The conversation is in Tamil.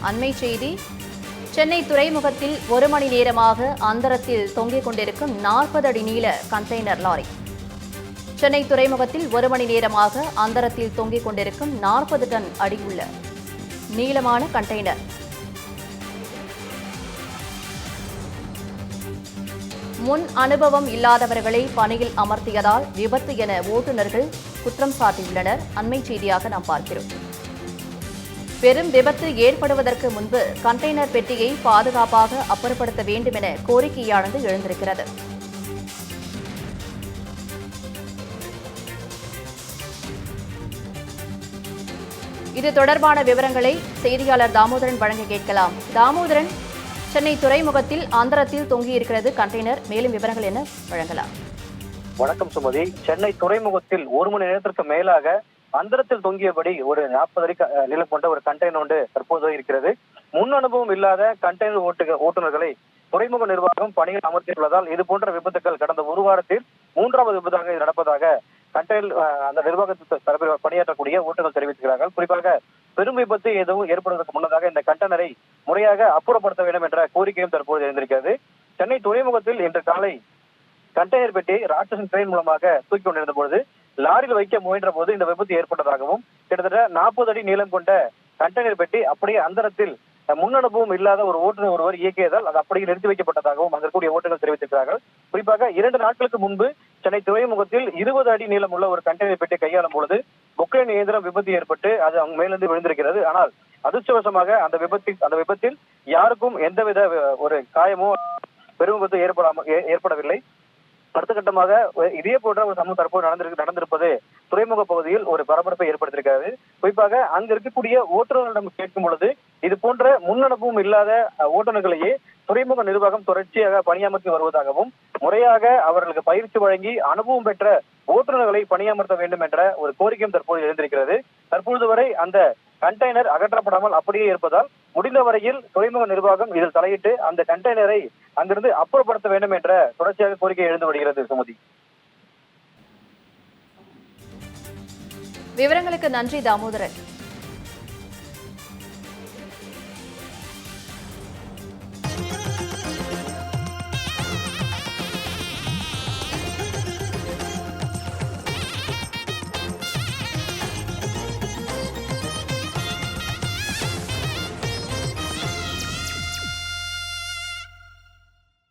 அண்மை செய்தி. சென்னை துறைமுகத்தில் 1 மணி நேரமாக அந்தரத்தில் தொங்கிக் கொண்டிருக்கும் 40 அடி நீள கண்டெய்னர் லாரி. சென்னை துறைமுகத்தில் 1 மணி நேரமாக அந்தரத்தில் தொங்கிக் கொண்டிருக்கும் 40 டன் அடியுள்ள நீளமான கண்டெய்னர். முன் அனுபவம் இல்லாதவர்களை பணியில் அமர்த்தியதால் விபத்து என ஓட்டுநர்கள் குற்றம் சாட்டியுள்ளனர். அண்மை செய்தியாக நாம் பார்க்கிறோம். பெரும் விபத்து ஏற்படுவதற்கு முன்பு கண்டெய்னர் பெட்டியை பாதுகாப்பாக அப்புறப்படுத்த வேண்டும் என கோரிக்கையானது எழுந்திருக்கிறது. இது தொடர்பான விவரங்களை செய்தியாளர் தாமோதரன் வழங்க கேட்கலாம். தாமோதரன், சென்னை துறைமுகத்தில் அந்தரத்தில் தொங்கியிருக்கிறது கண்டெய்னர், மேலும் விவரங்கள் என்ன வழங்கலாம்? வணக்கம் சுமதி. சென்னை துறைமுகத்தில் 1 மணி நேரத்திற்கு மேலாக அந்தரத்தில் தொங்கியபடி ஒரு 40 அடி நீளம் கொண்ட ஒரு கண்டெய்னர் ஒன்று தற்போது இருக்கிறது. முன் அனுபவம் இல்லாத கண்டெய்னர் ஓட்டுநர்களை துறைமுக நிர்வாகம் பணியில் அமர்த்தியுள்ளதால் இது போன்ற விபத்துகள் கடந்த ஒரு வாரத்தில் 3வது விபத்தாக நடப்பதாக கண்டெய்னர் அந்த நிர்வாகத்தில் பணியாற்றக்கூடிய ஓட்டுநர்கள் தெரிவிக்கிறார்கள். குறிப்பாக பெரும் விபத்து எதுவும் ஏற்படுவதற்கு முன்னதாக இந்த கண்டெய்னரை முறையாக அப்புறப்படுத்த வேண்டும் என்ற கோரிக்கையும் தற்போது எழுந்திருக்கிறது. சென்னை துறைமுகத்தில் இன்று காலை கண்டெய்னர் பெட்டி ராட்சசன் ட்ரெயின் மூலமாக தூக்கி கொண்டிருந்த பொழுது லாரியில் வைக்க முயன்ற போது இந்த விபத்து ஏற்பட்டதாகவும், கிட்டத்தட்ட 40 அடி நீளம் கொண்ட கண்டெய்னர் பெட்டி அப்படியே அந்தரத்தில் முன் அனுபவம் இல்லாத ஒரு ஓட்டுநர் ஒருவர் இயக்கியதால் அது அப்படியே நிறுத்தி வைக்கப்பட்டதாகவும் அங்கக்கூடிய ஓட்டுநர்கள் தெரிவித்திருக்கிறார்கள். குறிப்பாக 2 நாட்களுக்கு முன்பு சென்னை துறைமுகத்தில் 20 அடி நீளம் உள்ள ஒரு கண்டெய்னர் பெட்டி கையாளும் பொழுது பொக்லைன் இயந்திரம் விபத்து ஏற்பட்டு அது அவங்க மேலிருந்து விழுந்திருக்கிறது. ஆனால் அதிர்ஷ்டவசமாக அந்த விபத்தில் யாருக்கும் எந்தவித ஒரு காயமோ பெரும் விபத்து ஏற்படவில்லை. அடுத்த கட்டமாக இதே போன்ற ஒரு சம்பவம் தற்போது நடந்திருப்பது துறைமுக பகுதியில் ஒரு பரபரப்பை ஏற்படுத்தியிருக்கிறது. குறிப்பாக அங்கு இருக்கக்கூடிய ஓட்டுநர்களிடம் கேட்கும் பொழுது இது போன்ற முன் அனுபவம் இல்லாத ஓட்டுநர்களையே துறைமுக நிர்வாகம் தொடர்ச்சியாக பணியமர்த்தி வருவதாகவும், முறையாக அவர்களுக்கு பயிற்சி வழங்கி அனுபவம் பெற்ற ஓட்டுநர்களை பணியமர்த்த வேண்டும் என்ற ஒரு கோரிக்கையும் தற்போது எழுந்திருக்கிறது. தற்பொழுது வரை அந்த கண்டெய்னர் அகற்றப்படாமல் அப்படியே இருப்பதால் முடிந்த வரையில் துறைமுக நிர்வாகம் இதில் தலையிட்டு அந்த கண்டெய்னரை அங்கிருந்து அப்புறப்படுத்த வேண்டும் என்ற தொடர்ச்சியாக கோரிக்கை எழுந்து வருகிறது. சுமதி, விவரங்களுக்கு நன்றி தாமோதரன்.